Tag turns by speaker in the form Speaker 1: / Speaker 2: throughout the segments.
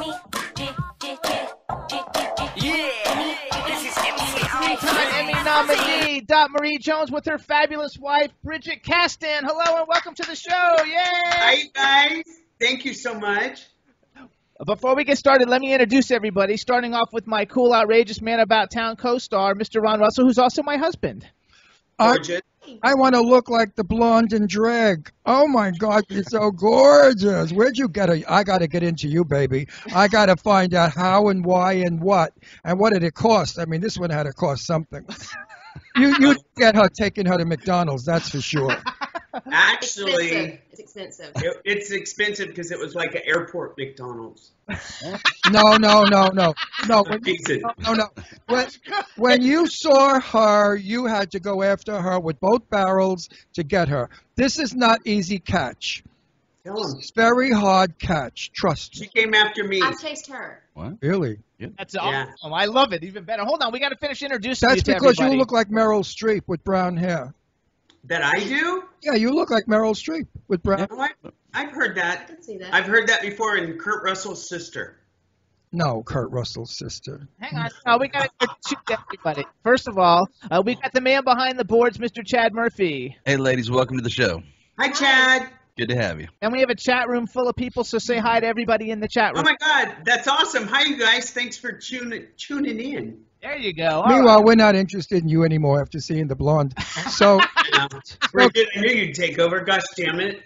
Speaker 1: Emmy Nominee Marie Jones with her fabulous wife, Bridgett Casteen. Hello and welcome to the show. Yay!
Speaker 2: Hi, guys. Thank you so much.
Speaker 1: Before we get started, let me introduce everybody, starting off with my cool, outrageous man about town co-star, Mr. Ron Russell, who's also my husband.
Speaker 3: I want to look like the blonde in drag. Oh, my God, you're so gorgeous. Where'd you get her? I got to get into you, baby. I got to find out how and why and what. And what did it cost? I mean, this one had to cost something. You get her taking her to McDonald's, that's for sure.
Speaker 2: Actually,
Speaker 4: it's expensive.
Speaker 2: It's expensive because it was like an airport McDonald's.
Speaker 3: No. When you saw her, you had to go after her with both barrels to get her. This is not easy catch. It's very hard catch. Trust me.
Speaker 2: She came after me.
Speaker 4: I chased her.
Speaker 3: What? Really?
Speaker 1: Yeah. That's awesome. Yeah. I love it. Even better. Hold on. We got to finish introducing you to
Speaker 3: everybody. That's because you look like Meryl Streep with brown hair.
Speaker 2: That I do?
Speaker 3: Yeah, you look like Meryl Streep with brown.
Speaker 2: Oh, I've heard that.
Speaker 4: I can see that.
Speaker 2: I've heard that before in Kurt Russell's sister.
Speaker 3: No, Kurt Russell's sister.
Speaker 1: Hang on. No, we got to introduce everybody. First of all, we got the man behind the boards, Mr. Chad Murphy.
Speaker 5: Hey, ladies. Welcome to the show.
Speaker 2: Hi, Chad.
Speaker 5: Good to have you.
Speaker 1: And we have a chat room full of people, so say hi to everybody in the chat room.
Speaker 2: Oh, my God. That's awesome. Hi, you guys. Thanks for tuning in.
Speaker 1: There you go.
Speaker 3: Meanwhile, we're not interested in you anymore after seeing the blonde. So,
Speaker 2: I knew you'd take over. Gosh damn it.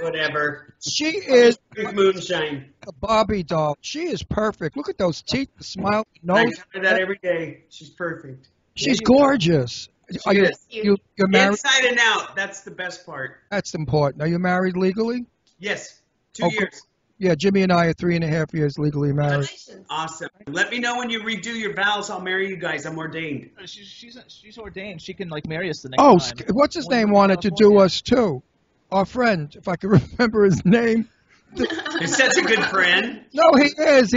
Speaker 2: Whatever.
Speaker 3: She is
Speaker 2: big moonshine.
Speaker 3: A Barbie doll. She is perfect. Look at those teeth, the smile, the nose.
Speaker 2: I tell her that every day. She's perfect.
Speaker 3: She's gorgeous. You're married?
Speaker 2: Inside and out. That's the best part.
Speaker 3: That's important. Are you married legally?
Speaker 2: Yes. 2 years.
Speaker 3: Yeah, Jimmy and I are 3.5 years legally married.
Speaker 2: Awesome. Let me know when you redo your vows. I'll marry you guys. I'm ordained.
Speaker 1: She's ordained. She can marry us the next time.
Speaker 3: What's his name wanted to do us too? Our friend, if I can remember his name.
Speaker 2: He's such a good friend.
Speaker 3: No, he is.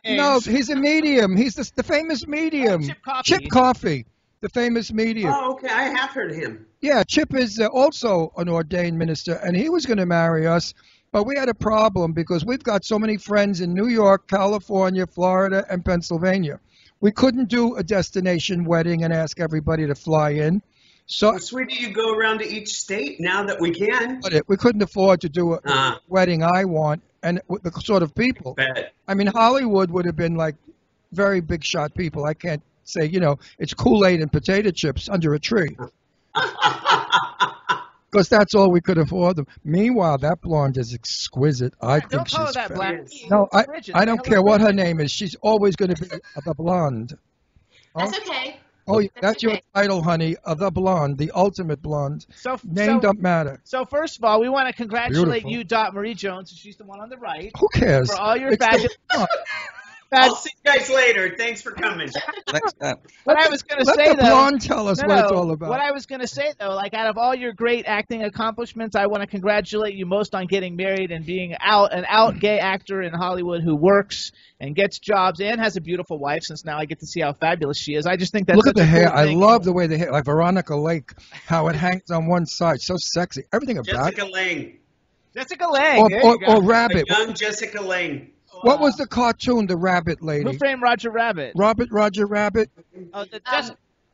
Speaker 3: No, he's a medium. He's the famous medium. Chip Coffey, the famous medium.
Speaker 2: Oh, okay. I have heard of him.
Speaker 3: Yeah, Chip is also an ordained minister, and he was going to marry us. But we had a problem because we've got so many friends in New York, California, Florida, and Pennsylvania. We couldn't do a destination wedding and ask everybody to fly in. So,
Speaker 2: sweetie, you go around to each state now that we can.
Speaker 3: But we couldn't afford to do a wedding I want and with the sort of people. I mean, Hollywood would have been like very big shot people. I can't say, it's Kool-Aid and potato chips under a tree. Because that's all we could afford them. Meanwhile, that blonde is exquisite. I think she's
Speaker 1: that black.
Speaker 3: No, I don't care what her name is. She's always going to be the blonde.
Speaker 4: That's okay.
Speaker 3: Oh, that's your title, honey. The blonde, the ultimate blonde. Name don't matter.
Speaker 1: So first of all, we want to congratulate you, Marie Jones. She's the one on the right.
Speaker 3: Who cares?
Speaker 1: For all your fabulous.
Speaker 2: I'll see you guys later. Thanks for coming.
Speaker 1: What I was going to say,
Speaker 3: let the blonde tell us what it's all about.
Speaker 1: What I was going to say, though, out of all your great acting accomplishments, I want to congratulate you most on getting married and being an out gay actor in Hollywood who works and gets jobs and has a beautiful wife, since now I get to see how fabulous she is. I just think that's
Speaker 3: Look at the hair.
Speaker 1: Cool
Speaker 3: I love the way the hair, like Veronica Lake, how it hangs on one side. So sexy. Everything about it.
Speaker 2: Jessica Lange.
Speaker 1: Jessica Lange.
Speaker 3: Or Rabbit.
Speaker 2: Young Jessica Lange.
Speaker 3: What was the cartoon, the rabbit lady?
Speaker 1: Who Framed Roger Rabbit?
Speaker 3: Roger Rabbit?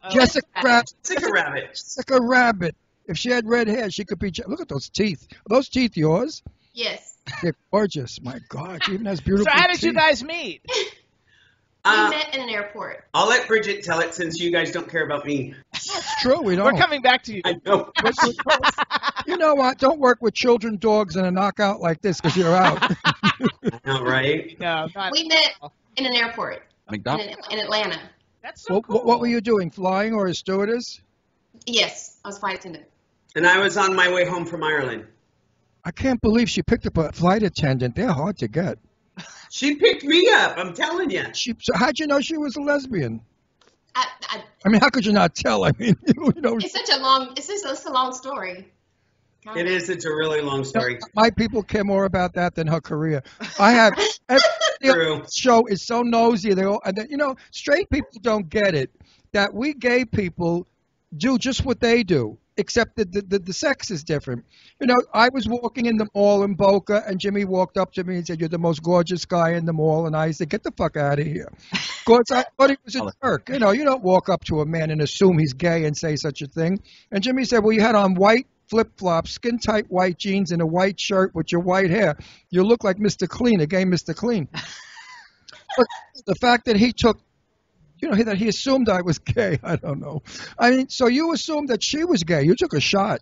Speaker 2: Jessica Rabbit.
Speaker 3: Jessica Rabbit. If she had red hair, she could be... Look at those teeth. Are those teeth yours?
Speaker 4: Yes.
Speaker 3: They're gorgeous. My God, she even has beautiful teeth.
Speaker 1: So how did you guys meet?
Speaker 4: We met in an airport.
Speaker 2: I'll let Bridgett tell it since you guys don't care about me.
Speaker 3: It's true, we don't.
Speaker 1: We're coming back to you.
Speaker 2: I know.
Speaker 3: You know what? Don't work with children, dogs, and a knockout like this because you're out.
Speaker 2: I know, right?
Speaker 1: No,
Speaker 4: we met in an airport
Speaker 5: McDonald's?
Speaker 4: in Atlanta.
Speaker 1: That's so cool.
Speaker 3: What were you doing, flying or a stewardess?
Speaker 4: Yes, I was a flight attendant.
Speaker 2: And I was on my way home from Ireland.
Speaker 3: I can't believe she picked up a flight attendant. They're hard to get.
Speaker 2: She picked me up, I'm telling you.
Speaker 3: So how'd you know she was a lesbian?
Speaker 4: I
Speaker 3: mean, how could you not tell? I mean,
Speaker 4: It's just a long story.
Speaker 2: It is. It's a really long story.
Speaker 3: My people care more about that than her career. I have. Every show is so nosy. Straight people don't get it. That we gay people do just what they do, except that the sex is different. You know, I was walking in the mall in Boca, and Jimmy walked up to me and said, "You're the most gorgeous guy in the mall." And I said, "Get the fuck out of here." Of course, I thought he was a jerk. You know, you don't walk up to a man and assume he's gay and say such a thing. And Jimmy said, "Well, you had on white flip-flops, skin-tight white jeans, and a white shirt with your white hair. You look like Mr. Clean, a gay Mr. Clean." But the fact that he took, you know, that he assumed I was gay, I don't know. I mean, so you assumed that she was gay. You took a shot.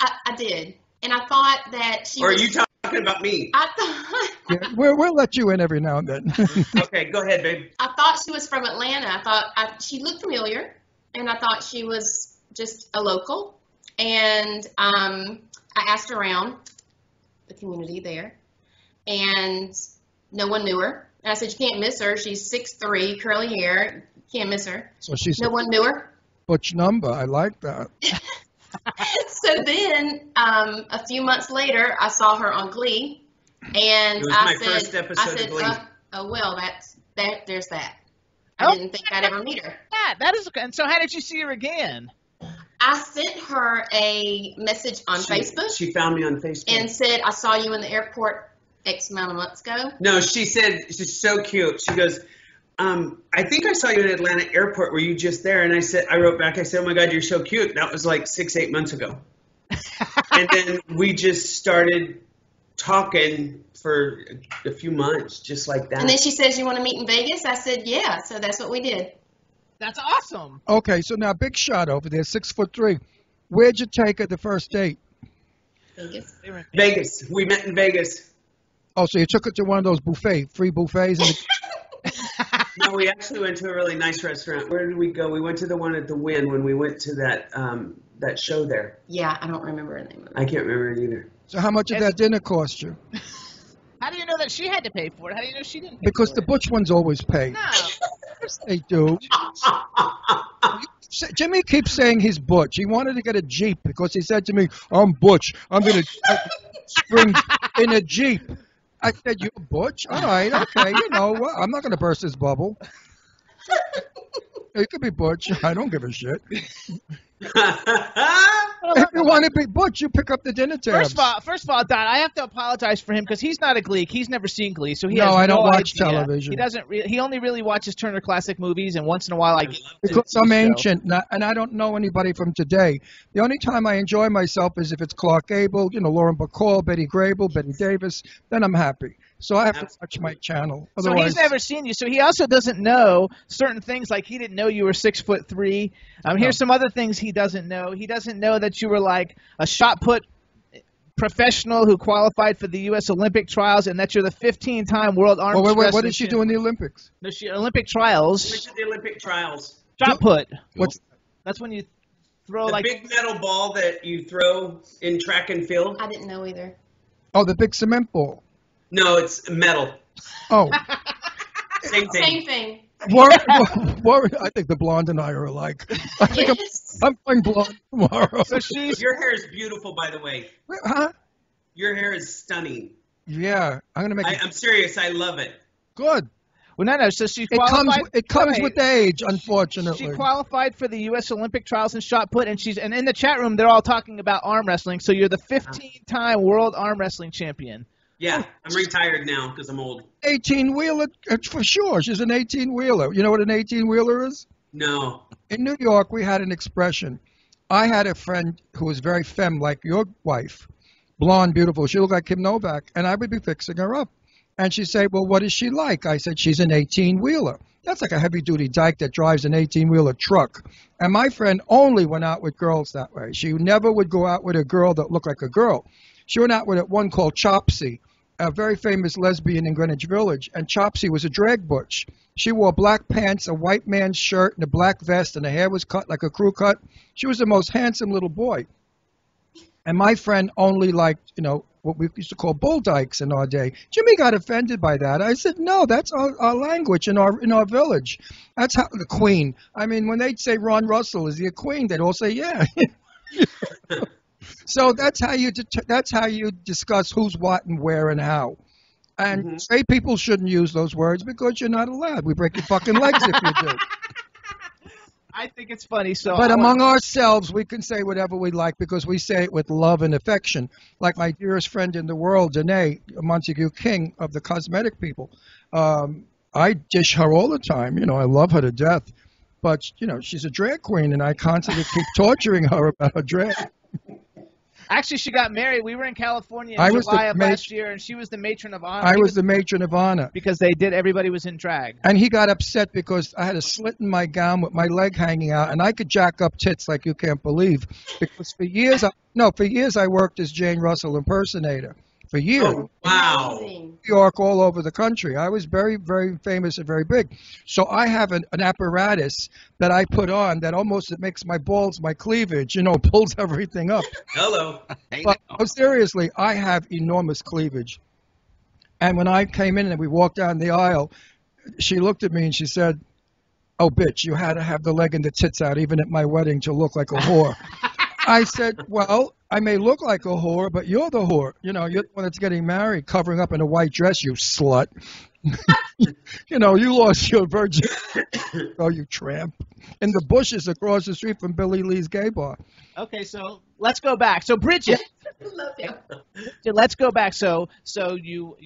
Speaker 4: I did. And I thought that she
Speaker 2: Or
Speaker 4: was...
Speaker 2: are you talking about me?
Speaker 4: I thought...
Speaker 3: Yeah, we'll let you in every now and then.
Speaker 2: Okay, go ahead, babe.
Speaker 4: I thought she was from Atlanta. I thought she looked familiar, and I thought she was just a local. And I asked around the community there, and no one knew her. And I said, "You can't miss her. She's 6'3", curly hair. Can't miss her."
Speaker 3: So she's
Speaker 4: No one knew her.
Speaker 3: butch number. I like that.
Speaker 4: So then, a few months later, I saw her on Glee, and
Speaker 2: It was
Speaker 4: I
Speaker 2: my
Speaker 4: said,
Speaker 2: first episode of Glee.
Speaker 4: "Oh well, there's that." I didn't think I'd ever meet her.
Speaker 1: That is. And so, how did you see her again?
Speaker 4: I sent her a message on Facebook
Speaker 2: She found me on Facebook.
Speaker 4: and said, "I saw you in the airport X amount of months ago."
Speaker 2: No, she said, she's so cute. She goes, "I think I saw you at Atlanta airport. Were you just there?" And I wrote back, I said, "Oh my God, you're so cute." That was like 6-8 months ago. And then we just started talking for a few months, just like that.
Speaker 4: And then she says, "You want to meet in Vegas?" I said, "Yeah." So that's what we did.
Speaker 1: That's awesome.
Speaker 3: Okay, so now big shot over there, 6'3". Where'd you take her the first date?
Speaker 4: Vegas.
Speaker 2: Vegas. We met in Vegas.
Speaker 3: Oh, so you took her to one of those free buffets?
Speaker 2: No, we actually went to a really nice restaurant. Where did we go? We went to the one at the Wynn when we went to that show there.
Speaker 4: Yeah, I don't remember the name of it.
Speaker 2: I can't remember it either.
Speaker 3: So how much did that dinner cost you?
Speaker 1: How do you know that she had to pay for it? How do you know she didn't pay
Speaker 3: Because
Speaker 1: for
Speaker 3: the
Speaker 1: it?
Speaker 3: butch ones always pay.
Speaker 1: No.
Speaker 3: Yes, they do. Jimmy keeps saying he's butch. He wanted to get a Jeep because he said to me, "I'm butch. I'm going to spring in a Jeep." I said, "You're butch? All right, okay. You know, well, I'm not going to burst his bubble. You could be butch. I don't give a shit. If you want to be butch, you pick up the dinner tabs."
Speaker 1: First of all, Don, I have to apologize for him because he's not a Gleek. He's never seen Glee, so he
Speaker 3: No,
Speaker 1: has
Speaker 3: I don't watch
Speaker 1: idea.
Speaker 3: television.
Speaker 1: He doesn't. He only really watches Turner Classic Movies, and once in a while I get
Speaker 3: Because I'm ancient, and I don't know anybody from today. The only time I enjoy myself is if it's Clark Gable, you know, Lauren Bacall, Betty Grable, Betty Davis. Then I'm happy. So I have to watch my channel.
Speaker 1: So
Speaker 3: Otherwise,
Speaker 1: he's never seen you. So he also doesn't know certain things, like he didn't know you were 6'3". Here's some other things he doesn't know. He doesn't know that you were like a shot put professional who qualified for the U.S. Olympic trials, and that you're the 15-time world arms
Speaker 3: wait,
Speaker 1: wrestling
Speaker 3: what did she do in the Olympics?
Speaker 1: No, Olympic
Speaker 2: We
Speaker 1: trials.
Speaker 2: went to the Olympic trials.
Speaker 1: Shot put.
Speaker 3: What's
Speaker 1: That's when you throw
Speaker 2: The
Speaker 1: like
Speaker 2: big metal ball that you throw in track and field.
Speaker 4: I didn't know either.
Speaker 3: oh, the big cement ball?
Speaker 2: No, it's metal.
Speaker 3: Oh,
Speaker 2: Same thing.
Speaker 4: Same thing.
Speaker 3: I think the blonde and I are alike. I think
Speaker 4: Yes.
Speaker 3: I'm going blonde tomorrow.
Speaker 1: So she's
Speaker 2: Your hair is beautiful, by the way.
Speaker 3: Huh?
Speaker 2: Your hair is stunning.
Speaker 3: Yeah, I'm gonna make it
Speaker 2: I'm serious. I love it.
Speaker 3: good.
Speaker 1: well, no. So she
Speaker 3: It comes.
Speaker 1: qualified.
Speaker 3: It comes
Speaker 1: Wait.
Speaker 3: with age, unfortunately.
Speaker 1: She qualified for the U.S. Olympic trials in shot put, and in the chat room they're all talking about arm wrestling. So you're the 15-time world arm wrestling champion.
Speaker 2: Yeah, I'm retired now because I'm old.
Speaker 3: 18-wheeler, for sure. She's an 18-wheeler. You know what an 18-wheeler is?
Speaker 2: No.
Speaker 3: In New York, we had an expression. I had a friend who was very femme, like your wife, blonde, beautiful. She looked like Kim Novak, and I would be fixing her up. And she'd say, "Well, what is she like?" I said, "She's an 18-wheeler." That's like a heavy-duty dyke that drives an 18-wheeler truck. And my friend only went out with girls that way. She never would go out with a girl that looked like a girl. She went out with one called Chopsy, a very famous lesbian in Greenwich Village, and Chopsy was a drag butch. She wore black pants, a white man's shirt, and a black vest, and her hair was cut like a crew cut. She was the most handsome little boy. And my friend only liked, you know, what we used to call bull dykes in our day. Jimmy got offended by that. I said, "No, that's our language in our village. That's how the queen." I mean, when they'd say Ron Russell, "Is he a queen?" they'd all say, "Yeah." So that's how you discuss who's what and where and how. And straight people shouldn't use those words because you're not allowed. We break your fucking legs if you do.
Speaker 1: I think it's funny. So,
Speaker 3: But among ourselves, we can say whatever we like because we say it with love and affection. Like my dearest friend in the world, Danae Montague King of the Cosmetic People. I dish her all the time. You know, I love her to death. But, you know, she's a drag queen, and I constantly keep torturing her about her drag.
Speaker 1: actually, she got married. We were in California in July of last year, and she was the matron of honor.
Speaker 3: I was the matron of honor.
Speaker 1: Because everybody was in drag.
Speaker 3: And he got upset because I had a slit in my gown with my leg hanging out, and I could jack up tits like you can't believe. Because for years I worked as Jane Russell impersonator. For years.
Speaker 2: Oh, wow.
Speaker 3: New York, all over the country. I was very, very famous and very big. So I have an apparatus that I put on that almost it makes my balls, my cleavage, you know, pulls everything up.
Speaker 2: Hello.
Speaker 3: But seriously, I have enormous cleavage. And when I came in and we walked down the aisle, she looked at me and she said, "Oh, bitch, you had to have the leg and the tits out even at my wedding to look like a whore." I said, "Well, I may look like a whore, but you're the whore. You know, you're the one that's getting married, covering up in a white dress, you slut. You know, you lost your virgin. Oh, you tramp. In the bushes across the street from Billy Lee's gay bar."
Speaker 1: Okay, so let's go back. So Bridgett, let's go back. So you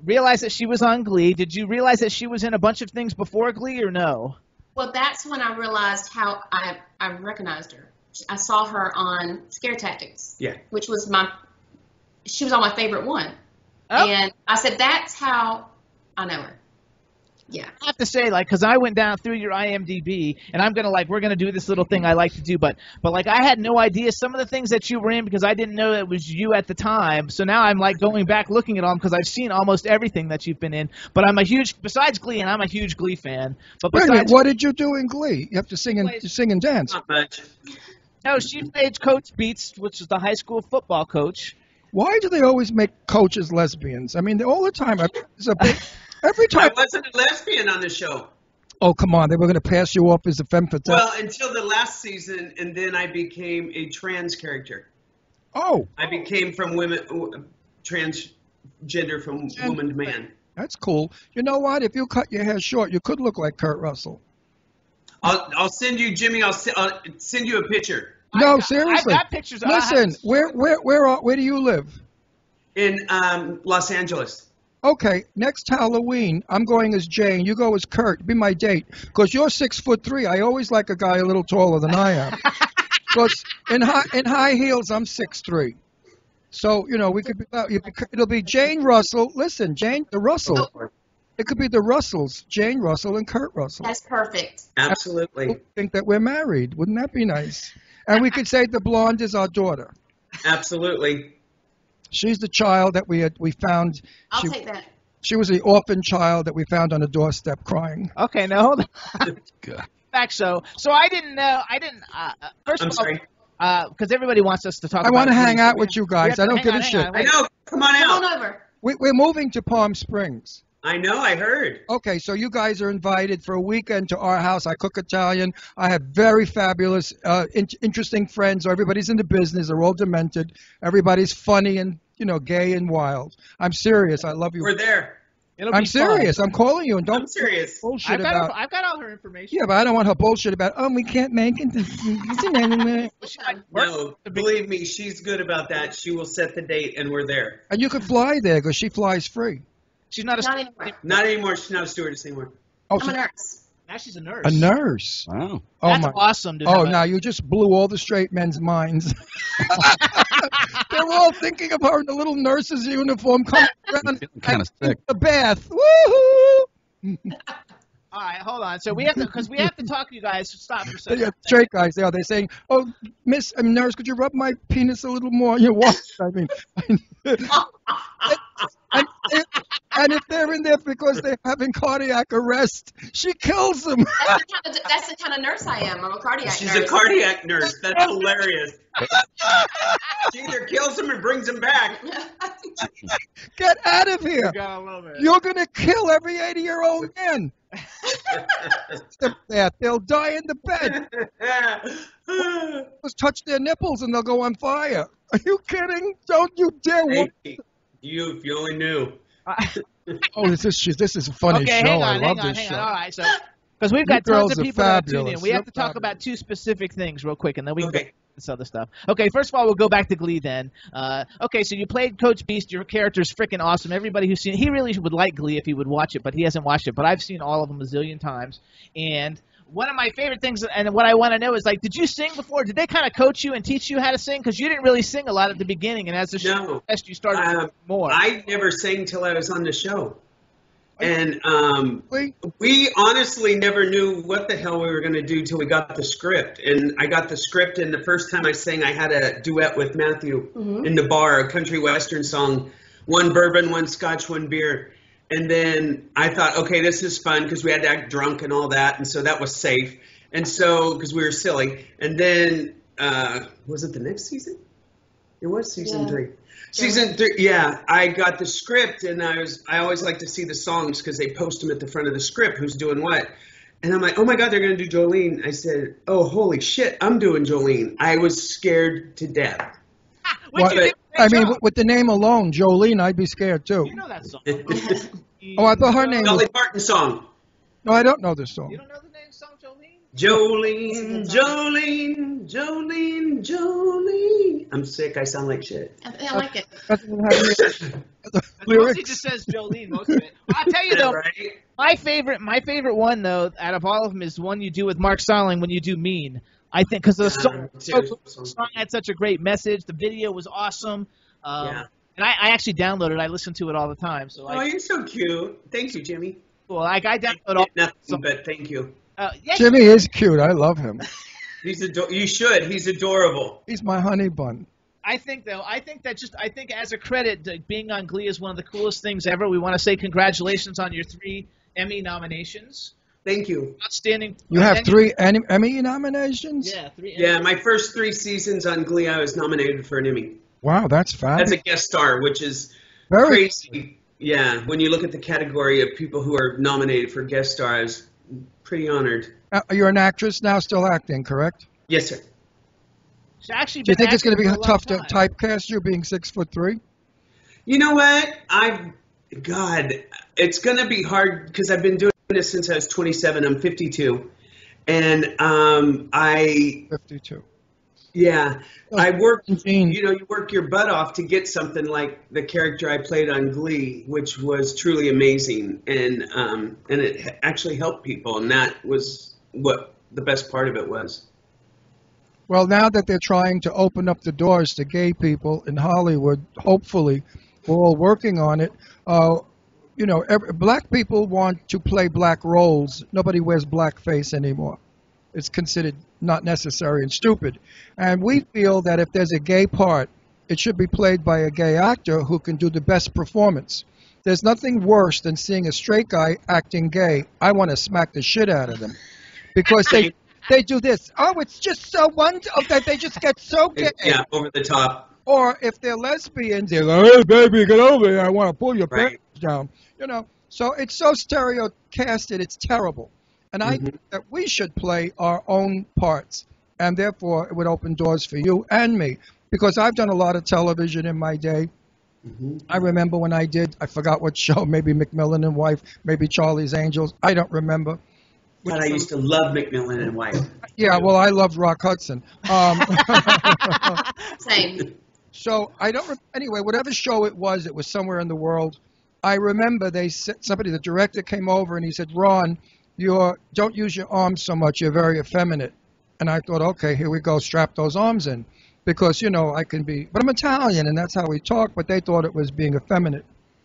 Speaker 1: realized that she was on Glee. Did you realize that she was in a bunch of things before Glee or no?
Speaker 4: Well, that's when I realized how I recognized her. I saw her on Scare Tactics.
Speaker 2: Yeah.
Speaker 4: Which was she was on my favorite one.
Speaker 1: Oh.
Speaker 4: And I said, that's how I know her. Yeah.
Speaker 1: I have to say, like, because I went down through your IMDb, and we're going to do this little thing I like to do, but like, I had no idea some of the things that you were in because I didn't know it was you at the time. So now I'm, like, going back looking at them because I've seen almost everything that you've been in. But besides Glee, and I'm a huge Glee fan. But
Speaker 3: Wait a minute, what did you do in Glee? You have to sing and dance.
Speaker 2: Not much.
Speaker 1: No, she played Coach Beats, which is the high school football coach.
Speaker 3: Why do they always make coaches lesbians? I mean, all the time. Every time.
Speaker 2: I wasn't a lesbian on the show.
Speaker 3: Oh, come on. They were going to pass you off as a femme fatale.
Speaker 2: Well, until the last season, and then I became a trans character.
Speaker 3: Oh.
Speaker 2: I became from transgender from woman to man.
Speaker 3: That's cool. You know what? If you cut your hair short, you could look like Kurt Russell.
Speaker 2: I'll send you, Jimmy. I'll send you a picture.
Speaker 3: No, seriously.
Speaker 1: I've got pictures.
Speaker 3: Listen, where do you live?
Speaker 2: In Los Angeles.
Speaker 3: Okay, next Halloween, I'm going as Jane. You go as Kurt. Be my date. Because you're 6'3". I always like a guy a little taller than I am. Because in high heels, I'm 6'3". So, you know, it'll be Jane Russell. Listen, Jane, the Russell. It could be the Russells, Jane Russell and Kurt Russell.
Speaker 4: That's perfect.
Speaker 2: Absolutely.
Speaker 3: I think that we're married. Wouldn't that be nice? And we could say the blonde is our daughter.
Speaker 2: Absolutely.
Speaker 3: She's the child that we found.
Speaker 4: I'll take that.
Speaker 3: She was the orphan child that we found on a doorstep crying.
Speaker 1: Okay, now hold on. Back so I didn't know. First
Speaker 2: I'm
Speaker 1: of all,
Speaker 2: sorry.
Speaker 1: because everybody wants us to talk.
Speaker 3: I want to hang out with you guys. I don't give a shit.
Speaker 2: I know. Come on out.
Speaker 4: Come on over.
Speaker 3: We're moving to Palm Springs.
Speaker 2: I know. I heard.
Speaker 3: Okay, so you guys are invited for a weekend to our house. I cook Italian. I have very fabulous, interesting friends. Everybody's in the business. They're all demented. Everybody's funny and, you know, gay and wild. I'm serious. I love you.
Speaker 2: We're there.
Speaker 3: I'm serious. I'm calling you, and don't
Speaker 2: I'm serious.
Speaker 3: bullshit
Speaker 1: I've got all her information.
Speaker 3: Yeah, but I don't want her bullshit about. Oh, we can't make it.
Speaker 2: No, believe me, she's good about that. She will set the date, and we're there.
Speaker 3: And you could fly there because she flies free.
Speaker 1: She's not
Speaker 4: anymore.
Speaker 2: Not anymore. She's not a stewardess anymore.
Speaker 3: Oh,
Speaker 4: I'm a nurse.
Speaker 1: Now she's a nurse.
Speaker 3: A nurse.
Speaker 5: Wow.
Speaker 3: Oh,
Speaker 1: That's awesome. To
Speaker 3: now you just blew all the straight men's minds. They're all thinking of her in the little nurse's uniform coming around
Speaker 5: kind of sick.
Speaker 3: the bath. Woohoo!
Speaker 1: All right, hold on. So we have to talk to you guys. Stop for a second.
Speaker 3: Yeah, straight guys. They're saying, "Oh, nurse, could you rub my penis a little more?" You know what? I mean, and if they're in there because they're having cardiac arrest, she kills them.
Speaker 4: That's the kind of nurse I am. I'm a cardiac nurse.
Speaker 2: She's a cardiac nurse. That's hilarious. She either kills him or brings him back.
Speaker 3: Get out of here. You're going to kill every 80-year-old man. They'll die in the bed. Just touch their nipples and they'll go on fire. Are you kidding? Don't you dare.
Speaker 2: Hey, if you only knew.
Speaker 3: Oh, this is a funny show.
Speaker 1: Hang on.
Speaker 3: I love this show.
Speaker 1: All right, so Because we've got
Speaker 3: You
Speaker 1: tons
Speaker 3: girls
Speaker 1: of
Speaker 3: are
Speaker 1: people that tune in.
Speaker 3: fabulous.
Speaker 1: We have
Speaker 3: You're
Speaker 1: to talk
Speaker 3: fabulous.
Speaker 1: about two specific things real quick, and then we can
Speaker 2: Okay.
Speaker 1: get to this other stuff. Okay, first of all, we'll go back to Glee then. Okay, so you played Coach Beast. Your character's freaking awesome. Everybody who's seen it, he really would like Glee if he would watch it, but he hasn't watched it. But I've seen all of them a zillion times. And one of my favorite things, and what I want to know is, like, did you sing before? Did they kind of coach you and teach you how to sing? Because you didn't really sing a lot at the beginning, and as the show progressed, you started to sing more.
Speaker 2: I never sang till I was on the show. And
Speaker 3: Wait.
Speaker 2: we honestly never knew what the hell we were going to do till we got the script. And I got the script, and the first time I sang, I had a duet with Matthew in the bar, a country western song, one bourbon, one scotch, one beer. And then I thought, okay, this is fun because we had to act drunk and all that, and so that was safe. And so, because we were silly. And then, was it the next season? It was season 3. Season 3, yeah. I got the script, and I always like to see the songs because they post them at the front of the script, who's doing what. And I'm like, oh my God, they're going to do Jolene. I said, oh, holy shit, I'm doing Jolene. I was scared to death.
Speaker 3: With the name alone, Jolene, I'd be scared too.
Speaker 1: You know that song.
Speaker 3: Oh, I thought her name was.
Speaker 2: Dolly Parton song.
Speaker 3: No, I don't know this song.
Speaker 1: You don't know the name song, Jolene?
Speaker 2: Jolene, Jolene, Jolene, Jolene. I'm sick. I sound like shit.
Speaker 4: I like it.
Speaker 1: Mostly just says Jolene, most of it. Well, I'll tell you though,
Speaker 2: Right?
Speaker 1: my favorite one though, out of all of them, is the one you do with Mark Salling when you do Mean. I think because the song had such a great message. The video was awesome. And I actually downloaded it. I listen to it all the time. So
Speaker 2: Oh, you're so cute. Thank you, Jimmy.
Speaker 1: cool. Like I download all.
Speaker 2: Nothing, but thank you.
Speaker 1: Yeah,
Speaker 3: Jimmy is cute. I love him.
Speaker 2: You should. He's adorable.
Speaker 3: He's my honey bun.
Speaker 1: I think as a credit, being on Glee is one of the coolest things ever. We want to say congratulations on your 3 Emmy nominations.
Speaker 2: Thank you.
Speaker 1: Outstanding.
Speaker 3: You have 3 Emmy nominations?
Speaker 1: Yeah, 3.
Speaker 2: Yeah, my first 3 seasons on Glee, I was nominated for an Emmy
Speaker 3: Wow, that's
Speaker 2: as
Speaker 3: fabulous.
Speaker 2: a guest star, which is
Speaker 3: Very
Speaker 2: crazy. Yeah, when you look at the category of people who are nominated for guest star, I was pretty honored.
Speaker 3: You're an actress now, still acting, correct?
Speaker 2: Yes, sir.
Speaker 1: She's actually
Speaker 3: Do you
Speaker 1: been
Speaker 3: think it's going to be
Speaker 1: acting for a
Speaker 3: tough to
Speaker 1: long time.
Speaker 3: typecast you being 6'3"?
Speaker 2: You know what? It's going to be hard because I've been doing this since I was 27. I'm 52. And
Speaker 3: 52.
Speaker 2: I worked,
Speaker 3: Gene.
Speaker 2: you work your butt off to get something like the character I played on Glee, which was truly amazing. And it actually helped people. And that was what the best part of it was.
Speaker 3: Well, now that they're trying to open up the doors to gay people in Hollywood, hopefully, we're all working on it. Black people want to play black roles. Nobody wears blackface anymore. It's considered not necessary and stupid. And we feel that if there's a gay part, it should be played by a gay actor who can do the best performance. There's nothing worse than seeing a straight guy acting gay. I want to smack the shit out of them because they do this. Oh, it's just so wonderful that they just get so gay.
Speaker 2: Yeah, over the top.
Speaker 3: Or if they're lesbians, they're like, hey, baby, get over here. I want to pull your
Speaker 2: Right.
Speaker 3: pants down. So it's so stereocasted, it's terrible. And I think that we should play our own parts. And therefore, it would open doors for you and me. Because I've done a lot of television in my day. I remember when I forgot what show, maybe Macmillan and Wife, maybe Charlie's Angels. I don't remember.
Speaker 2: But I used to love McMillan and White.
Speaker 3: Yeah, well, I loved Rock Hudson.
Speaker 4: Same.
Speaker 3: So anyway, whatever show it was somewhere in the world. I remember the director came over and he said, Ron, don't use your arms so much. You're very effeminate. And I thought, okay, here we go. Strap those arms in. Because, I can be, but I'm Italian and that's how we talk, but they thought it was being effeminate.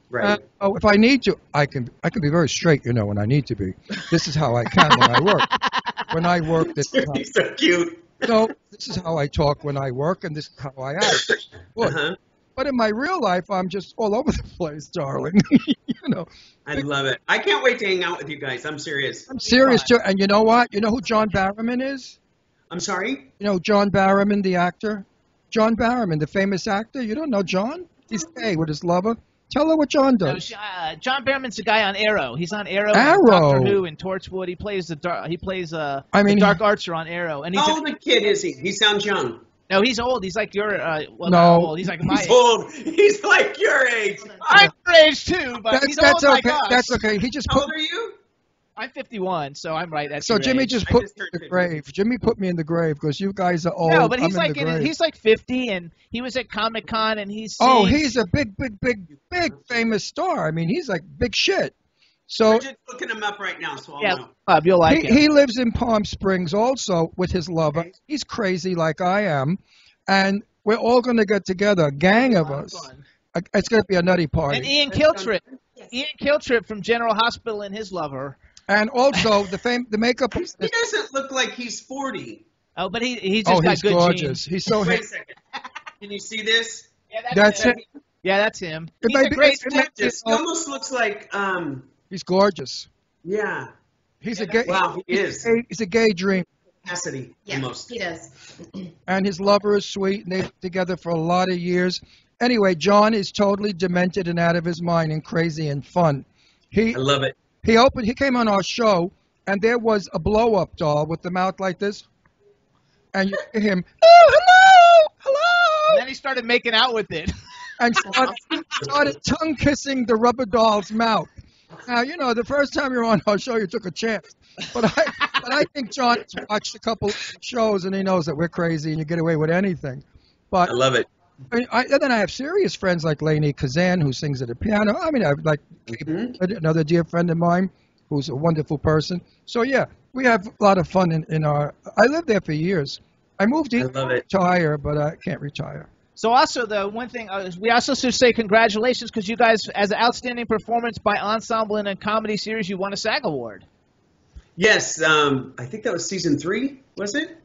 Speaker 2: Right.
Speaker 3: If I need to, I can be very straight, when I need to be. This is how I can when I work. When I work, this is how.
Speaker 2: He's so cute.
Speaker 3: So this is how I talk when I work, and this is how I act. Look, but in my real life, I'm just all over the place, darling.
Speaker 2: I love it. I can't wait to hang out with you guys. I'm serious.
Speaker 3: I'm serious too. And you know what? You know who John Barrowman is?
Speaker 2: I'm sorry?
Speaker 3: You know John Barrowman, the actor? John Barrowman, the famous actor? You don't know John? He's gay with his lover. Tell her what John does.
Speaker 1: John Barrowman's the guy on Arrow. He's on Arrow.
Speaker 3: Arrow.
Speaker 1: Doctor Who and Torchwood. He plays the Dark Archer on Arrow. And
Speaker 2: How old a kid is he? He sounds young.
Speaker 1: No, he's old. He's like your
Speaker 3: No.
Speaker 1: not old. He's like my
Speaker 2: He's
Speaker 1: age.
Speaker 2: old. He's like your age.
Speaker 1: I'm your age too, but he's
Speaker 3: That's
Speaker 1: old
Speaker 3: okay.
Speaker 1: like us.
Speaker 3: That's okay. He just
Speaker 2: How
Speaker 3: put.
Speaker 2: old are you?
Speaker 1: I'm 51, so I'm right at
Speaker 3: So
Speaker 1: your
Speaker 3: Jimmy
Speaker 1: age.
Speaker 3: just
Speaker 2: I
Speaker 3: put
Speaker 2: just
Speaker 3: me
Speaker 2: turned
Speaker 3: in the
Speaker 2: 50.
Speaker 3: grave. Jimmy put me in the grave because you guys are old.
Speaker 1: No, but he's
Speaker 3: I'm
Speaker 1: like
Speaker 3: in the grave.
Speaker 1: he's like 50, and he was at Comic-Con, and he's
Speaker 3: Oh,
Speaker 1: seeing-
Speaker 3: he's a big famous star. I mean, he's like big shit. So
Speaker 2: Bridget's looking him up right now, so I'll
Speaker 1: yeah,
Speaker 2: know.
Speaker 1: Bob, you'll like him.
Speaker 3: he lives in Palm Springs also with his lover. He's crazy like I am, and we're all going to get together, a gang of us. It's going to be a nutty party.
Speaker 1: And Ian Kiltrip from General Hospital and his lover.
Speaker 3: And also the makeup.
Speaker 2: He doesn't look like he's 40.
Speaker 1: Oh, but he just
Speaker 3: Oh,
Speaker 1: got
Speaker 3: he's
Speaker 1: good
Speaker 3: gorgeous.
Speaker 1: genes.
Speaker 3: He's so
Speaker 2: Wait a second. Can you see this?
Speaker 1: Yeah,
Speaker 3: That's
Speaker 1: him.
Speaker 3: it.
Speaker 1: Yeah, that's him.
Speaker 3: It
Speaker 1: He's
Speaker 3: may
Speaker 1: a
Speaker 3: be-
Speaker 1: great
Speaker 3: it may be-
Speaker 2: This almost looks like,
Speaker 3: He's gorgeous.
Speaker 2: yeah,
Speaker 3: He's a gay.
Speaker 2: wow, he is.
Speaker 3: He's a gay dream,
Speaker 2: Cassidy,
Speaker 4: Yeah,
Speaker 2: almost.
Speaker 4: he does.
Speaker 3: and his lover is sweet, and they've been together for a lot of years. Anyway, John is totally demented and out of his mind and crazy and fun.
Speaker 2: I love it.
Speaker 3: He came on our show, and there was a blow-up doll with the mouth like this, and you hear him, oh, hello,
Speaker 1: And then he started making out with it.
Speaker 3: and started tongue kissing the rubber doll's mouth. Now, you know, the first time you were on our show, you took a chance. But I think John's watched a couple shows, and he knows that we're crazy and you get away with anything. But
Speaker 2: I love it.
Speaker 3: and then I have serious friends like Lainey Kazan, who sings at the piano. I mean, I have like another dear friend of mine who's a wonderful person. So, yeah, we have a lot of fun in our – I lived there for years. I moved in to
Speaker 2: love it.
Speaker 3: retire, but I can't retire.
Speaker 1: So also, the one thing, we also should say congratulations because you guys, as an outstanding performance by ensemble in a comedy series, you won a SAG Award.
Speaker 2: Yes, I think that was season 3, was it?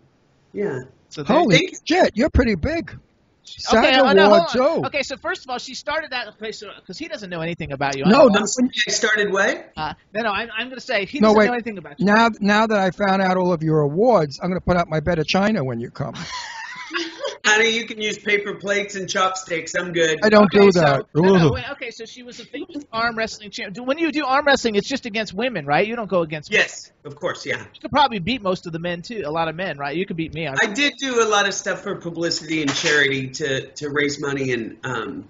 Speaker 2: Yeah.
Speaker 1: So
Speaker 3: Holy
Speaker 2: Thank you.
Speaker 3: shit, you're pretty big. SAG
Speaker 1: no,
Speaker 3: Award,
Speaker 1: hold on.
Speaker 3: Joe.
Speaker 1: Okay, so first of all, she started that place because he doesn't know anything about you.
Speaker 3: No,
Speaker 2: I started what?
Speaker 1: I'm going to say he
Speaker 3: No,
Speaker 1: doesn't
Speaker 3: wait.
Speaker 1: know anything about you.
Speaker 3: Now that I found out all of your awards, I'm going to put out my Better China when you come.
Speaker 2: Honey, you can use paper plates and chopsticks. I'm good.
Speaker 3: I don't do
Speaker 1: so-
Speaker 3: that.
Speaker 1: No,
Speaker 3: Ooh.
Speaker 1: wait, okay, so she was a famous arm wrestling champion. When you do arm wrestling, it's just against women, right? You don't go against men.
Speaker 2: Yes, of course, yeah.
Speaker 1: You could probably beat most of the men, too. A lot of men, right? You could beat me.
Speaker 2: I did do a lot of stuff for publicity and charity to raise money, and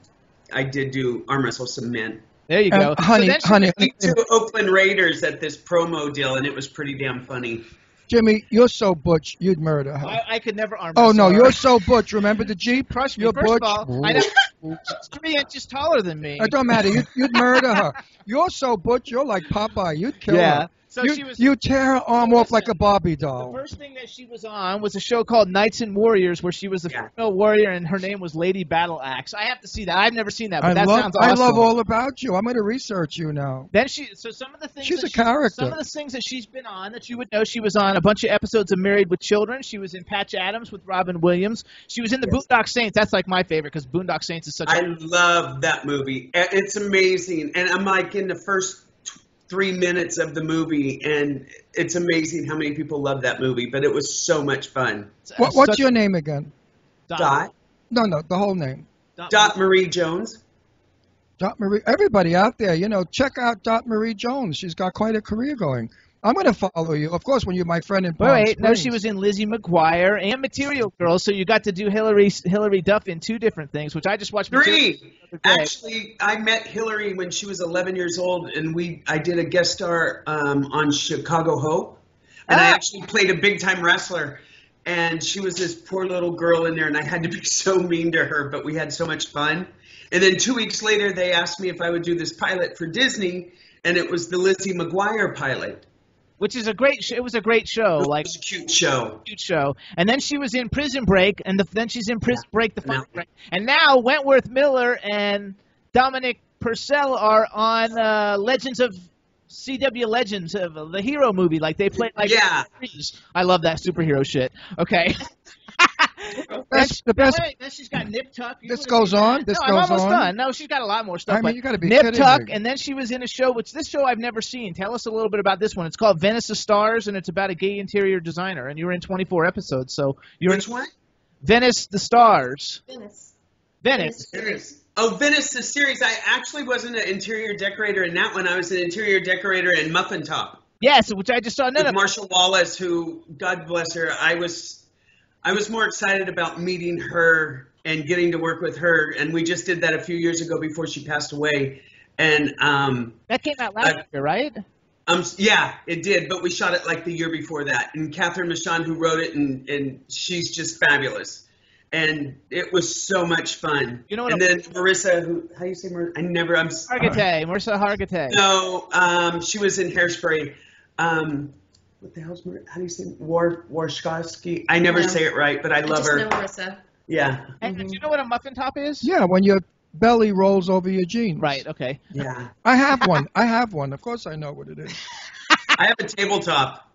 Speaker 2: I did do arm wrestle some men.
Speaker 1: There you go.
Speaker 3: Honey,
Speaker 1: then she-
Speaker 3: honey,
Speaker 2: Beat 2 Oakland Raiders at this promo deal, and it was pretty damn funny.
Speaker 3: Jimmy, you're so butch, you'd murder her.
Speaker 1: I could never arm
Speaker 3: Oh,
Speaker 1: wrestle
Speaker 3: no,
Speaker 1: her.
Speaker 3: you're so butch. Remember the Jeep?
Speaker 1: Crush me.
Speaker 3: You're
Speaker 1: First
Speaker 3: butch.
Speaker 1: of all, she's 3 inches taller than me.
Speaker 3: It don't matter. You'd murder her. You're so butch, you're like Popeye. You'd kill her.
Speaker 1: So
Speaker 3: you,
Speaker 1: she was.
Speaker 3: you tear her arm off like a Barbie
Speaker 1: The
Speaker 3: doll.
Speaker 1: first thing that she was on was a show called Knights and Warriors, where she was a female warrior, and her name was Lady Battle Axe. I have to see that. I've never seen that, but that sounds awesome.
Speaker 3: I love all about you. I'm going to research you now.
Speaker 1: Then so some of the things
Speaker 3: She's
Speaker 1: that
Speaker 3: a character.
Speaker 1: Some of the things that she's been on that you would know, she was on a bunch of episodes of Married with Children. She was in Patch Adams with Robin Williams. She was in the Boondock Saints. That's like my favorite because Boondock Saints is such
Speaker 2: I love that movie. It's amazing, and I'm like in the first 3 minutes of the movie, and it's amazing how many people love that movie. But it was so much fun.
Speaker 3: What's your name again?
Speaker 2: Dot
Speaker 3: No, the whole name.
Speaker 2: Dot Marie Jones.
Speaker 3: Dot Marie. Everybody out there, check out Dot Marie Jones. She's got quite a career going. I'm going to follow you, of course, when you're my friend in Palm
Speaker 1: Wait, no,
Speaker 3: Springs.
Speaker 1: she was in Lizzie McGuire and Material Girl, so you got to do Hillary Duff in 2 different things, which I just watched.
Speaker 2: 3. Actually, I met Hillary when she was 11 years old, and I did a guest star on Chicago Hope, and I actually played a big-time wrestler, and she was this poor little girl in there, and I had to be so mean to her, but we had so much fun. And then 2 weeks later, they asked me if I would do this pilot for Disney, and it was the Lizzie McGuire pilot.
Speaker 1: Which is a great. It was a great show.
Speaker 2: It
Speaker 1: Like
Speaker 2: was a cute show.
Speaker 1: Cute show. And then she was in Prison Break, and then she's in Prison Break, the Final Break. And now Wentworth Miller and Dominic Purcell are on Legends of CW Legends, of the hero movie. Like they play like.
Speaker 2: Yeah.
Speaker 1: I love that superhero shit. Okay.
Speaker 3: The best.
Speaker 1: Wait, then she's got Nip Tuck.
Speaker 3: This goes on? This
Speaker 1: no,
Speaker 3: goes
Speaker 1: I'm almost
Speaker 3: on?
Speaker 1: done. No, she's got a lot more stuff.
Speaker 3: I mean,
Speaker 1: but
Speaker 3: you gotta be
Speaker 1: Nip
Speaker 3: kidding
Speaker 1: Tuck,
Speaker 3: me.
Speaker 1: and then she was in a show, this show I've never seen. Tell us a little bit about this one. It's called Venice of Stars, and it's about a gay interior designer. And you were in 24 episodes, so you're
Speaker 2: Which one?
Speaker 1: Venice the Stars. Venice.
Speaker 2: Oh, Venice, the series. I actually wasn't an interior decorator in that one. I was an interior decorator in Muffin Top.
Speaker 1: Yes, which I just saw. No,
Speaker 2: With
Speaker 1: no.
Speaker 2: Marsha Wallace, who, God bless her, I was more excited about meeting her and getting to work with her, and we just did that a few years ago before she passed away. And
Speaker 1: That came out last year, right?
Speaker 2: Yeah, it did, but we shot it like the year before that. And Catherine Michon, who wrote it, and she's just fabulous. And it was so much fun.
Speaker 1: You know what?
Speaker 2: And then Marissa, how do you say Marissa?
Speaker 1: Hargitay, Marissa Hargitay.
Speaker 2: No, she was in Hairspray. What the hell's Marissa? How do you say Warshkovsky? I never say it right, but I love her.
Speaker 4: Just know Marissa.
Speaker 2: Yeah.
Speaker 1: And do you know what a muffin top is?
Speaker 3: Yeah, when your belly rolls over your jeans.
Speaker 1: Right. Okay.
Speaker 2: Yeah.
Speaker 3: I have one. Of course I know what it is.
Speaker 2: I have a tabletop.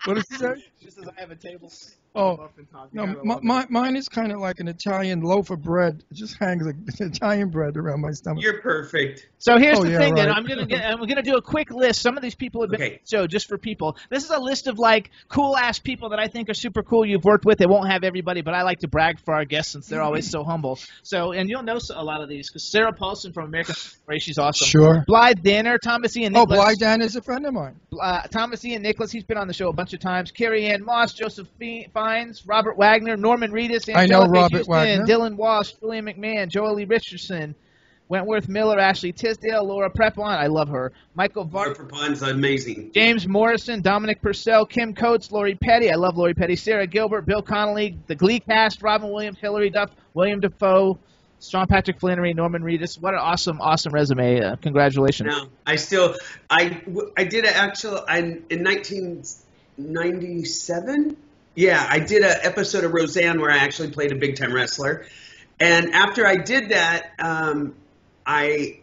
Speaker 3: What does it say?
Speaker 1: She says I have a table.
Speaker 3: Oh,
Speaker 1: Muffin top.
Speaker 3: no, mine is kind of like an Italian loaf of bread. It just hangs like Italian bread around my stomach.
Speaker 2: You're perfect.
Speaker 1: So here's
Speaker 3: Oh,
Speaker 1: the
Speaker 3: yeah,
Speaker 1: thing. Then
Speaker 3: right.
Speaker 1: I'm gonna do a quick list. Some of these people have been
Speaker 2: Okay.
Speaker 1: on the show just for people. This is a list of like cool ass people that I think are super cool. You've worked with. They won't have everybody, but I like to brag for our guests since they're always so humble. So and you'll know a lot of these because Sarah Paulson from American Story, she's awesome.
Speaker 3: Sure.
Speaker 1: Blythe Danner, Thomas Ian
Speaker 3: Oh,
Speaker 1: Nicholas.
Speaker 3: Blythe Dan is a friend of mine.
Speaker 1: Thomas Ian Nicholas, he's been on the show a bunch of times. Carrie Ann Moss, Joseph Fiennes, Robert Wagner, Norman Reedus,
Speaker 3: I know
Speaker 1: Angelica
Speaker 3: Robert
Speaker 1: Houston,
Speaker 3: Wagner.
Speaker 1: Dylan Walsh, Julian McMahon, Joel Lee Richardson, Wentworth Miller, Ashley Tisdale, Laura Prepon, I love her, Michael
Speaker 2: Laura
Speaker 1: Vart,
Speaker 2: Prepon's amazing.
Speaker 1: James Morrison, Dominic Purcell, Kim Coates, Lori Petty, I love Lori Petty, Sarah Gilbert, Bill Connolly, the Glee cast, Robin Williams, Hilary Duff, William Dafoe, Sean Patrick Flannery, Norman Reedus. What an awesome resume. Congratulations.
Speaker 2: No, I did in 1997. Yeah, I did an episode of Roseanne where I actually played a big time wrestler. And after I did that,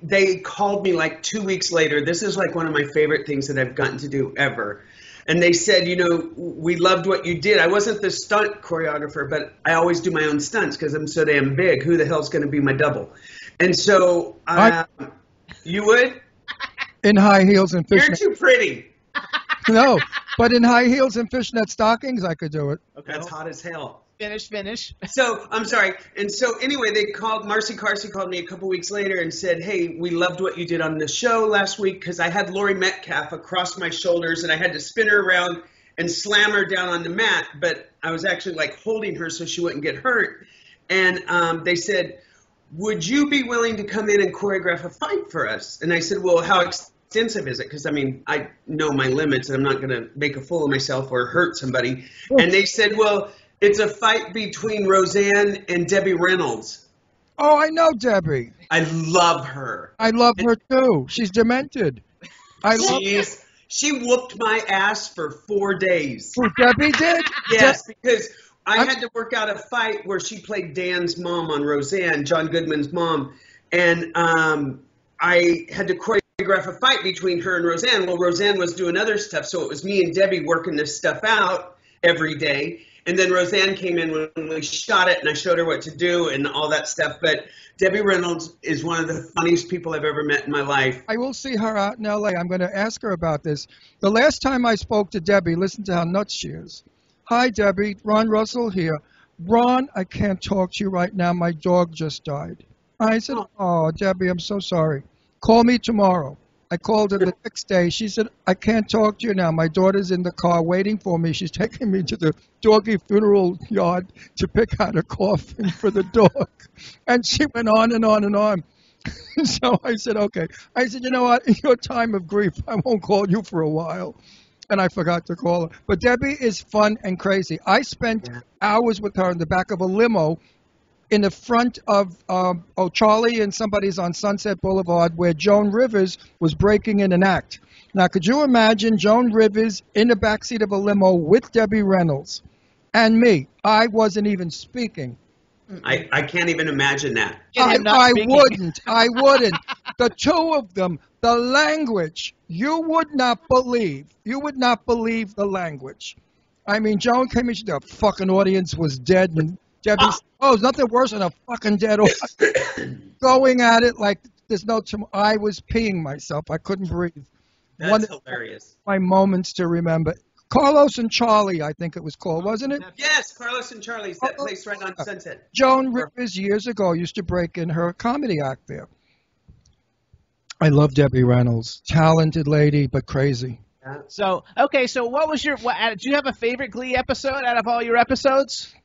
Speaker 2: they called me like 2 weeks later. This is like one of my favorite things that I've gotten to do ever. And they said, we loved what you did. I wasn't the stunt choreographer, but I always do my own stunts because I'm so damn big. Who the hell's going to be my double? And so you would?
Speaker 3: In high heels and
Speaker 2: You're
Speaker 3: fishnet.
Speaker 2: too pretty.
Speaker 3: No, but in high heels and fishnet stockings, I could do it.
Speaker 1: Okay.
Speaker 2: That's hot as hell.
Speaker 1: Finish.
Speaker 2: So, I'm sorry. And so, anyway, Marcy Carsey called me a couple weeks later and said, hey, we loved what you did on the show last week because I had Lori Metcalf across my shoulders and I had to spin her around and slam her down on the mat, but I was actually like holding her so she wouldn't get hurt. And they said, would you be willing to come in and choreograph a fight for us? And I said, well, how extensive is it? Because, I know my limits and I'm not going to make a fool of myself or hurt somebody. And they said, well, it's a fight between Roseanne and Debbie Reynolds.
Speaker 3: Oh, I know Debbie.
Speaker 2: I love her.
Speaker 3: I love her too. She's demented.
Speaker 2: She whooped my ass for 4 days.
Speaker 3: Who, Debbie did?
Speaker 2: Yes, because I had to work out a fight where she played Dan's mom on Roseanne, John Goodman's mom, and I had to choreograph a fight between her and Roseanne. Well, Roseanne was doing other stuff, so it was me and Debbie working this stuff out every day. And then Roseanne came in when we shot it, and I showed her what to do and all that stuff. But Debbie Reynolds is one of the funniest people I've ever met in my life.
Speaker 3: I will see her out in L.A. I'm going to ask her about this. The last time I spoke to Debbie, listen to how nuts she is. Hi, Debbie. Ron Russell here. Ron, I can't talk to you right now. My dog just died. I said, oh, Debbie, I'm so sorry. Call me tomorrow. I called her the next day. She said, I can't talk to you now. My daughter's in the car waiting for me. She's taking me to the doggy funeral yard to pick out a coffin for the dog. And she went on and on and on. So I said, okay. I said, you know what? In your time of grief, I won't call you for a while. And I forgot to call her. But Debbie is fun and crazy. I spent hours with her in the back of a limo in the front of Charlie and somebody's on Sunset Boulevard where Joan Rivers was breaking in an act. Now, could you imagine Joan Rivers in the backseat of a limo with Debbie Reynolds and me? I wasn't even speaking.
Speaker 2: I can't even imagine that.
Speaker 3: I wouldn't. The two of them, the language, you would not believe. You would not believe the language. I mean, Joan came in, the fucking audience was dead, and Debbie said, oh, it's nothing worse than a fucking dead audience. Going at it like there's no tomorrow. I was peeing myself. I couldn't breathe.
Speaker 2: That's hilarious.
Speaker 3: My moments to remember. Carlos and Charlie, I think it was called, wasn't it?
Speaker 2: Yes, Carlos and Charlie's, that place right on Sunset.
Speaker 3: Joan Rivers years ago used to break in her comedy act there. I love Debbie Reynolds. Talented lady, but crazy.
Speaker 1: So, okay, so what was do you have a favorite Glee episode out of all your episodes?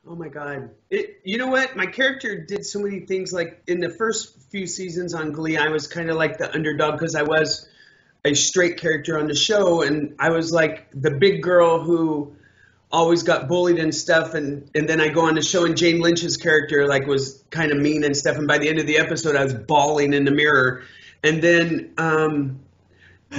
Speaker 2: Oh my God. You know what? My character did so many things. Like in the first few seasons on Glee, I was kind of like the underdog because I was a straight character on the show, and I was like the big girl who always got bullied and stuff, and then I go on the show and Jane Lynch's character like was kind of mean and stuff, and by the end of the episode I was bawling in the mirror. And then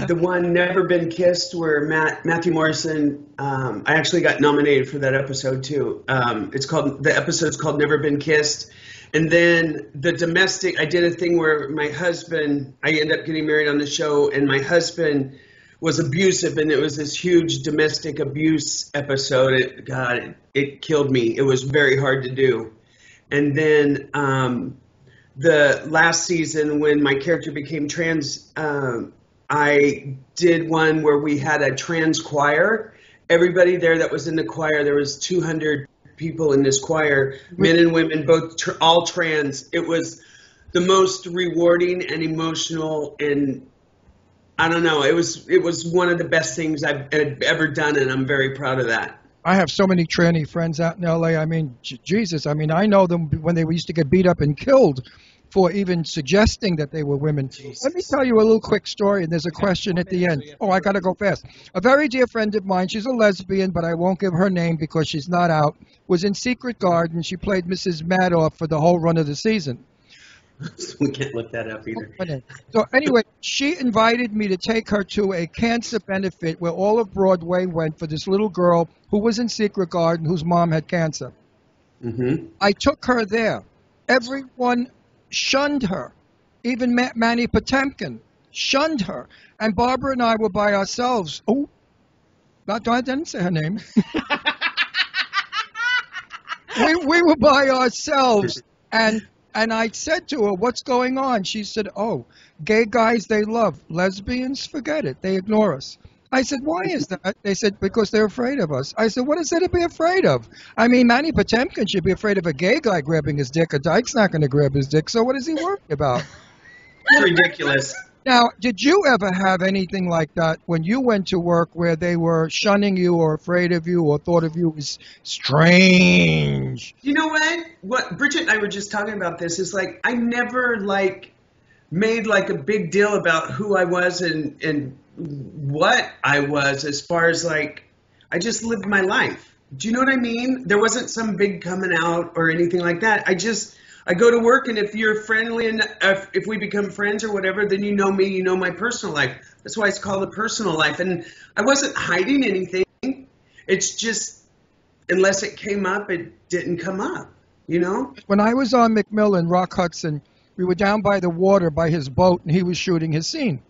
Speaker 2: the one Never Been Kissed, where Matthew Morrison, I actually got nominated for that episode too. The episode's called Never Been Kissed. And then the domestic, I did a thing where my husband, I ended up getting married on the show, and my husband was abusive, and it was this huge domestic abuse episode. It killed me. It was very hard to do. And then the last season, when my character became trans, I did one where we had a trans choir. Everybody there that was in the choir, there was 200 people in this choir, men and women, both all trans. It was the most rewarding and emotional, and I don't know. It was one of the best things I've ever done, and I'm very proud of that.
Speaker 3: I have so many tranny friends out in L.A. I mean, Jesus. I mean, I know them when they used to get beat up and killed for even suggesting that they were women. Jesus. Let me tell you a little quick story, and there's a question at the end. Oh, I got to go fast. A very dear friend of mine, she's a lesbian, but I won't give her name because she's not out, was in Secret Garden. She played Mrs. Madoff for the whole run of the season.
Speaker 2: We can't look that up either.
Speaker 3: So anyway, she invited me to take her to a cancer benefit where all of Broadway went for this little girl who was in Secret Garden whose mom had cancer.
Speaker 2: Mm-hmm.
Speaker 3: I took her there. Everyone shunned her. Even Manny Potemkin shunned her. And Barbara and I were by ourselves. Oh, I didn't say her name. we were by ourselves. And I said to her, what's going on? She said, oh, gay guys they love. Lesbians, forget it. They ignore us. I said, why is that? They said, because they're afraid of us. I said, what is there to be afraid of? I mean, Manny Potemkin should be afraid of a gay guy grabbing his dick. A dyke's not going to grab his dick, so what is he worried about?
Speaker 2: It's ridiculous.
Speaker 3: Now, did you ever have anything like that when you went to work where they were shunning you or afraid of you or thought of you as strange?
Speaker 2: You know what? What Bridgett and I were just talking about this is like I never made a big deal about who I was and what I was as far as I just lived my life. Do you know what I mean? There wasn't some big coming out or anything like that. I go to work, and if you're friendly and if we become friends or whatever, then you know me, you know my personal life. That's why it's called a personal life. And I wasn't hiding anything. It's just, unless it came up, it didn't come up, you know?
Speaker 3: When I was on McMillan, Rock Hudson, we were down by the water by his boat, and he was shooting his scene.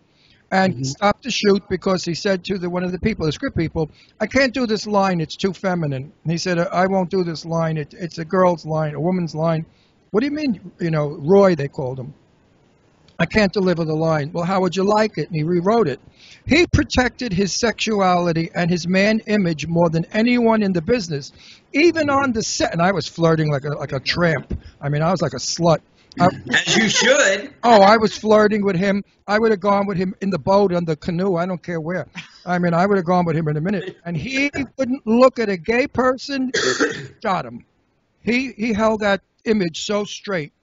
Speaker 3: And he stopped to shoot because he said to one of the people, the script people, I can't do this line, it's too feminine. And he said, I won't do this line, it's a girl's line, a woman's line. What do you mean? You know, Roy, they called him. I can't deliver the line. Well, how would you like it? And he rewrote it. He protected his sexuality and his man image more than anyone in the business. Even on the set, and I was flirting like a tramp. I mean, I was like a slut.
Speaker 2: As you should.
Speaker 3: Oh, I was flirting with him. I would have gone with him in the boat, on the canoe. I don't care where. I mean, I would have gone with him in a minute. And he wouldn't look at a gay person, shot him. He held that image so straight.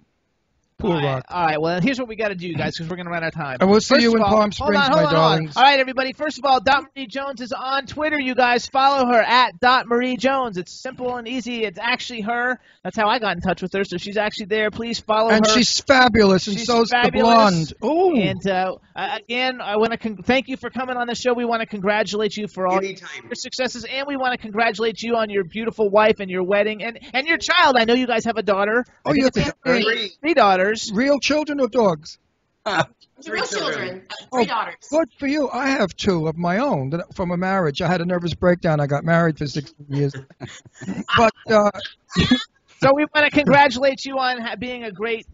Speaker 3: Poor Rock.
Speaker 1: All right, well, here's what we got to do, guys, because we're going to run out of time.
Speaker 3: And we'll see you in
Speaker 1: all,
Speaker 3: Palm Springs, my darlings.
Speaker 1: All right, everybody. First of all, Marie Jones is on Twitter, you guys. Follow her at Marie Jones. It's simple and easy. It's actually her. That's how I got in touch with her, so she's actually there. Please follow her.
Speaker 3: And she's fabulous, and so's the blonde. Ooh.
Speaker 1: And, again, I want to thank you for coming on the show. We want to congratulate you for all your successes, and we want to congratulate you on your beautiful wife and your wedding and your child. I know you guys have a daughter.
Speaker 3: Oh, you
Speaker 1: have three daughters.
Speaker 3: Real children or dogs?
Speaker 4: Real children. Three daughters.
Speaker 3: Good for you. I have two of my own from a marriage. I had a nervous breakdown. I got married for 16 years. But
Speaker 1: so we want to congratulate you on being a great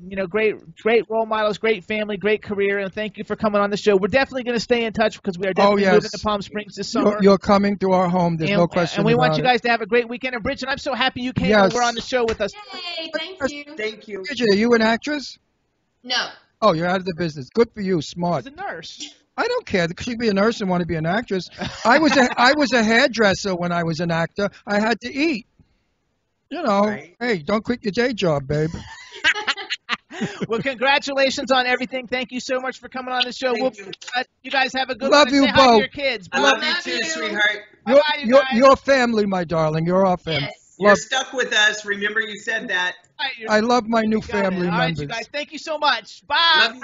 Speaker 1: role models, great family, great career, and thank you for coming on the show. We're definitely going to stay in touch because we are definitely moving to Palm Springs this summer.
Speaker 3: You're coming to our home. There's no question.
Speaker 1: And we want you
Speaker 3: about
Speaker 1: guys to have a great weekend. And Bridgett, I'm so happy you came over on the show with us.
Speaker 4: Yay, thank you.
Speaker 2: Thank you.
Speaker 3: Bridgett, are you an actress?
Speaker 4: No.
Speaker 3: Oh, you're out of the business. Good for you. Smart.
Speaker 1: She's a nurse.
Speaker 3: I don't care. She could be a nurse and want to be an actress. I was a hairdresser when I was an actor. I had to eat. You know, Hey, don't quit your day job, babe.
Speaker 1: Well, congratulations on everything. Thank you so much for coming on the show. You guys have a good
Speaker 3: Love
Speaker 1: one.
Speaker 3: you
Speaker 1: Say hi to
Speaker 3: both.
Speaker 1: your kids.
Speaker 2: I love
Speaker 1: Bye.
Speaker 2: you too, sweetheart.
Speaker 3: You're,
Speaker 1: Bye-bye, you guys.
Speaker 3: you're family, my darling. You're our family.
Speaker 4: Yes.
Speaker 2: You're
Speaker 3: Love,
Speaker 2: stuck with us. Remember you said that.
Speaker 1: All right,
Speaker 3: I love my new
Speaker 1: you got it.
Speaker 3: family
Speaker 1: All right,
Speaker 3: members.
Speaker 1: you guys. Thank you so much. Bye.
Speaker 2: Love you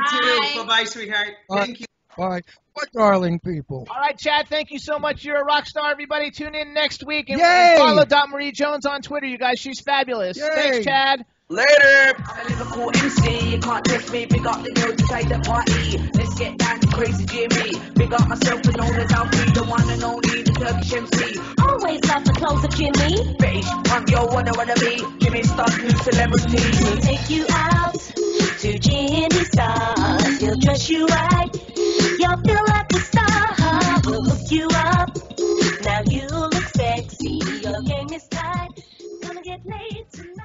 Speaker 2: too. Bye-bye, sweetheart.
Speaker 3: Bye.
Speaker 2: Thank you.
Speaker 3: Bye. What darling people.
Speaker 1: All right, Chad, thank you so much. You're a rock star, everybody. Tune in next week. And
Speaker 3: Yay!
Speaker 1: follow Marie Jones on Twitter, you guys. She's fabulous.
Speaker 3: Yay!
Speaker 1: Thanks, Chad.
Speaker 5: Later.
Speaker 6: I'm a Liverpool MC, you can't touch me, big up the girls inside the party. Let's get down to crazy Jimmy. Big up myself and known as Alfie, the one and only, the Turkish MC.
Speaker 7: Always love the clothes of Jimmy.
Speaker 6: British, I'm your one I wanna be. Jimmy Star's new celebrity.
Speaker 7: We'll take you out to Jimmy Star's. He'll dress you right. You'll feel like a star. We'll hook you up. Now you look sexy. Your game is tight. Gonna get laid tonight.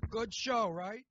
Speaker 3: Good show, right?